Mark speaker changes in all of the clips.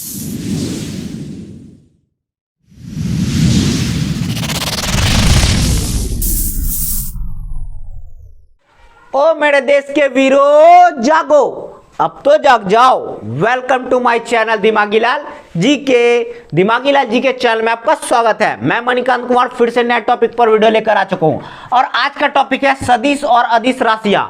Speaker 1: ओ मेरे देश के वीरों, जागो, अब तो जाग जाओ। वेलकम टू माय चैनल दिमागी लाल जी के। दिमागी लाल जी के चैनल में आपका स्वागत है। मैं मणिकांत कुमार फिर से नए टॉपिक पर वीडियो लेकर आ चुका हूं और आज का टॉपिक है सदिश और अदिश राशियां।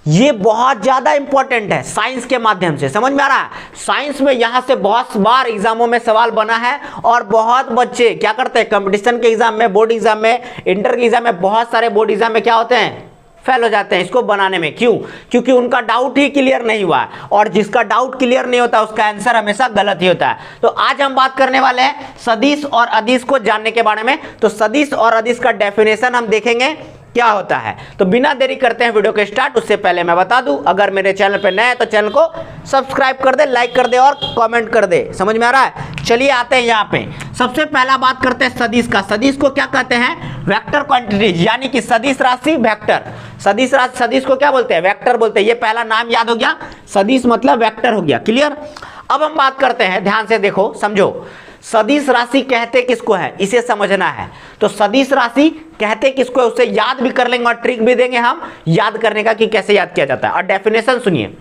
Speaker 1: ये बहुत ज्यादा इंपॉर्टेंट है साइंस के माध्यम से, समझ में आ रहा है। साइंस में यहां से बहुत बार एग्जामों में सवाल बना है और बहुत बच्चे क्या करते हैं, कंपटीशन के एग्जाम में, बोर्ड एग्जाम में, इंटर के एग्जाम में, बहुत सारे बोर्ड एग्जाम में क्या होते हैं, फेल हो जाते हैं इसको बनाने में। क्यों? क्योंकि उनका डाउट ही क्लियर नहीं हुआ है और जिसका डाउट क्लियर नहीं होता उसका आंसर हमेशा गलत ही होता है। तो आज हम बात करने वाले हैं सदिश और अदिश को जानने के बारे में। तो सदिश और अदिश का डेफिनेशन हम देखेंगे क्या होता है। तो बिना देरी करते हैं वीडियो के स्टार्ट। उससे पहले मैं बता दूं, अगर मेरे चैनल पे नए हैं तो चैनल को सब्सक्राइब कर दे, लाइक कर दे और कमेंट कर दे। समझ में आ रहा है? चलिए आते हैं यहाँ पे। सबसे पहला बात करते हैं सदिश का। सदिश को क्या कहते हैं? वेक्टर क्वांटिटीज, यानी कि सदिश राशि वेक्टर। सदिश राशि, सदिश को क्या बोलते हैं? वेक्टर बोलते हैं। ये पहला नाम याद हो गया, सदिश मतलब वेक्टर हो गया। क्लियर? अब हम बात करते हैं, ध्यान से देखो, समझो। सदिश राशि कहते किसको है, इसे समझना है। तो सदिश राशि कहते किसको है, उसे याद भी कर लेंगे और ट्रिक भी देंगे हम याद करने का कि कैसे याद किया जाता है। और डेफिनेशन सुनिए,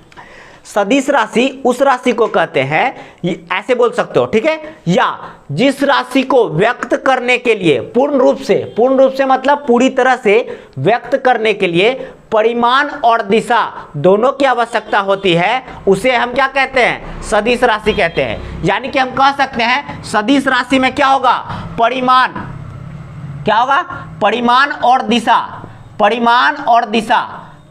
Speaker 1: सदिश राशि उस राशि को कहते हैं, ऐसे बोल सकते हो, ठीक है, या जिस राशि को व्यक्त करने के लिए पूर्ण रूप से मतलब पूरी तरह से व्यक्त करने के लिए परिमाण और दिशा दोनों की आवश्यकता होती है, उसे हम क्या कहते हैं, सदिश राशि कहते हैं। यानी कि हम कह सकते हैं सदिश राशि में क्या होगा, परिमाण, क्या होगा, परिमाण और दिशा, परिमाण और दिशा,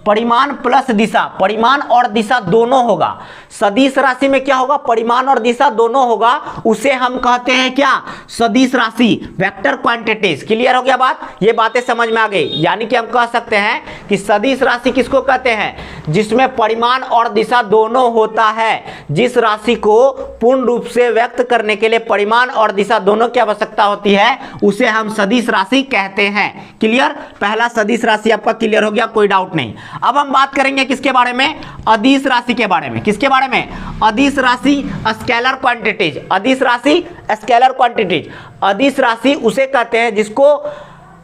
Speaker 1: परिमाण प्लस दिशा, परिमाण और दिशा दोनों होगा। सदिश राशि में क्या होगा, परिमाण और दिशा दोनों होगा, उसे हम कहते हैं क्या, सदिश राशि, वेक्टर क्वांटिटीज। क्लियर हो गया बात? ये बातें समझ में आ गई। यानी कि हम कह सकते हैं कि सदिश राशि किसको कहते हैं, जिसमें परिमाण और दिशा दोनों होता है। जिस राशि को पूर्ण रूप से व्यक्त करने के लिए परिमाण और दिशा दोनों की आवश्यकता होती है, उसे हम सदिश राशि कहते हैं। क्लियर? पहला सदिश राशि आपका क्लियर हो गया, कोई डाउट नहीं। अब हम बात करेंगे किसके बारे में, अदिश राशि के बारे में। किसके बारे में? अदिश राशि स्केलर क्वांटिटीज। अदिश राशि स्केलर क्वांटिटीज। अदिश राशि उसे कहते हैं जिसको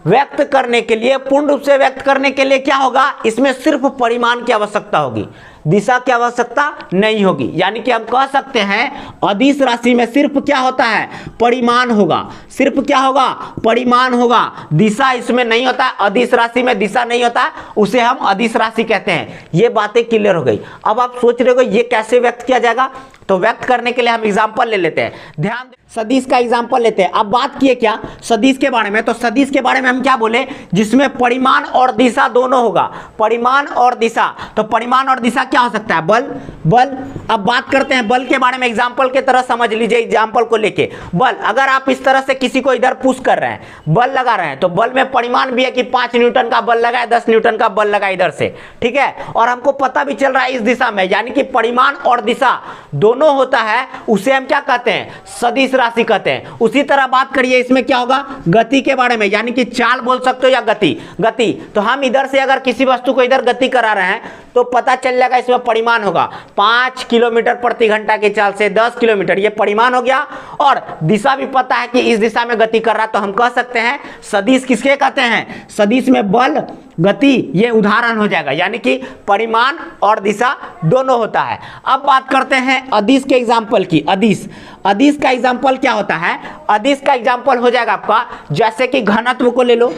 Speaker 1: व्यक्त करने के लिए, पूर्ण रूप से व्यक्त करने के लिए क्या होगा, इसमें सिर्फ परिमाण की आवश्यकता होगी, दिशा की आवश्यकता नहीं होगी। यानी कि हम कह सकते हैं अदिश राशि में सिर्फ क्या होता है, परिमाण होगा। सिर्फ क्या होगा, परिमाण होगा, दिशा इसमें नहीं होता। अदिश राशि में दिशा नहीं होता, उसे हम अदिश राशि कहते हैं। ये बातें क्लियर हो गई। अब आप सोच रहे हो ये कैसे व्यक्त किया जाएगा, तो व्यक्त करने के लिए हम एग्जाम्पल ले लेते हैं। ध्यान दें, सदिश का एग्जाम्पल लेते हैं। अब बात किए क्या, सदिश के बारे में। तो सदिश के बारे में हम क्या बोले, जिसमें परिमाण और दिशा दोनों होगा। परिमाण और दिशा, तो परिमाण और दिशा क्या हो सकता है, बल, बल। अब बात करते हैं बल के बारे में, एग्जाम्पल के तरह समझ लीजिए। एग्जाम्पल को लेके बल, अगर आप इस तरह से किसी को इधर पुश कर रहे हैं, बल लगा रहे हैं, तो बल में परिमाण भी है कि 5 न्यूटन का बल लगा है, 10 न्यूटन का बल लगा इधर से, ठीक है। और हमको पता भी चल रहा है इस दिशा में, यानी कि परिमाण और दिशा दोनों होता है, उसे हम क्या कहते हैं, सदिश राशि कहते हैं। उसी तरह बात करिए इसमें क्या होगा, गति के बारे में, यानी कि चाल बोल सकते हो या गति। गति, तो हम इधर से अगर किसी वस्तु को इधर गति करा रहे हैं तो पता चल जाएगा इसमें परिमाण होगा। 5 किलोमीटर प्रति घंटा की चाल से 10 किलोमीटर, ये परिमाण हो गया। और दिशा भी पता है कि इस दिशा में गति कर रहा, तो हम कह सकते हैं सदिश किसके कहते हैं, सदिश में बल, गति, ये उदाहरण हो जाएगा। यानी कि परिमाण और दिशा दोनों होता है। अब बात करते हैं अदिश के एग्जाम्पल की। अदिश, अदिश का एग्जाम्पल क्या होता है, अदिश का एग्जाम्पल हो जाएगा आपका, जैसे कि घनत्व को ले लो।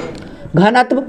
Speaker 1: घनत्व,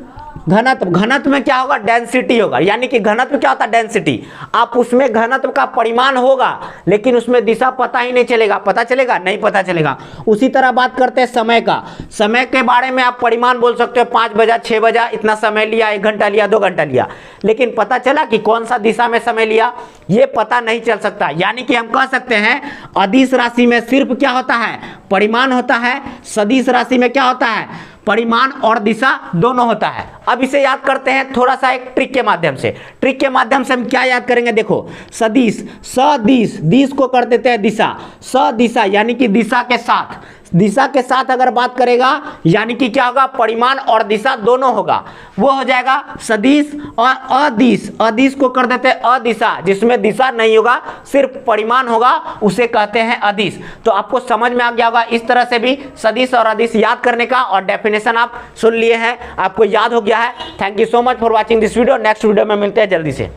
Speaker 1: घनत्व, घनत्व में क्या होगा, डेंसिटी होगा। यानी कि घनत्व क्या होता है, डेंसिटी। आप उसमें घनत्व का परिमाण होगा लेकिन उसमें दिशा पता ही नहीं चलेगा। पता चलेगा? नहीं पता चलेगा। उसी तरह बात करते हैं समय का। समय के बारे में आप परिमाण बोल सकते हो, 5 बजा, 6 बजा, इतना समय लिया, 1 घंटा लिया, 2 घंटा लिया, लेकिन पता चला कि कौन सा दिशा में समय लिया, ये पता नहीं चल सकता। यानी कि हम कह सकते हैं अदिश राशि में सिर्फ क्या होता है, परिमाण होता है। सदिश राशि में क्या होता है, परिमाण और दिशा दोनों होता है। अब इसे याद करते हैं थोड़ा सा एक ट्रिक के माध्यम से। ट्रिक के माध्यम से हम क्या याद करेंगे, देखो सदिश, सदिश, दिश को कर देते हैं दिशा, सदिशा यानी कि दिशा के साथ, दिशा के साथ अगर बात करेगा यानी कि क्या होगा, परिमाण और दिशा दोनों होगा, वो हो जाएगा सदिश। और अदिश, अदिश को कर देते हैं अदिशा, जिसमें दिशा नहीं होगा सिर्फ परिमाण होगा, उसे कहते हैं अदिश। तो आपको समझ में आ गया होगा इस तरह से भी सदिश और अदिश याद करने का, और डेफिनेशन आप सुन लिए हैं, आपको याद हो गया है। Thank you so much for watching this video. Next video में मिलते हैं जल्दी से।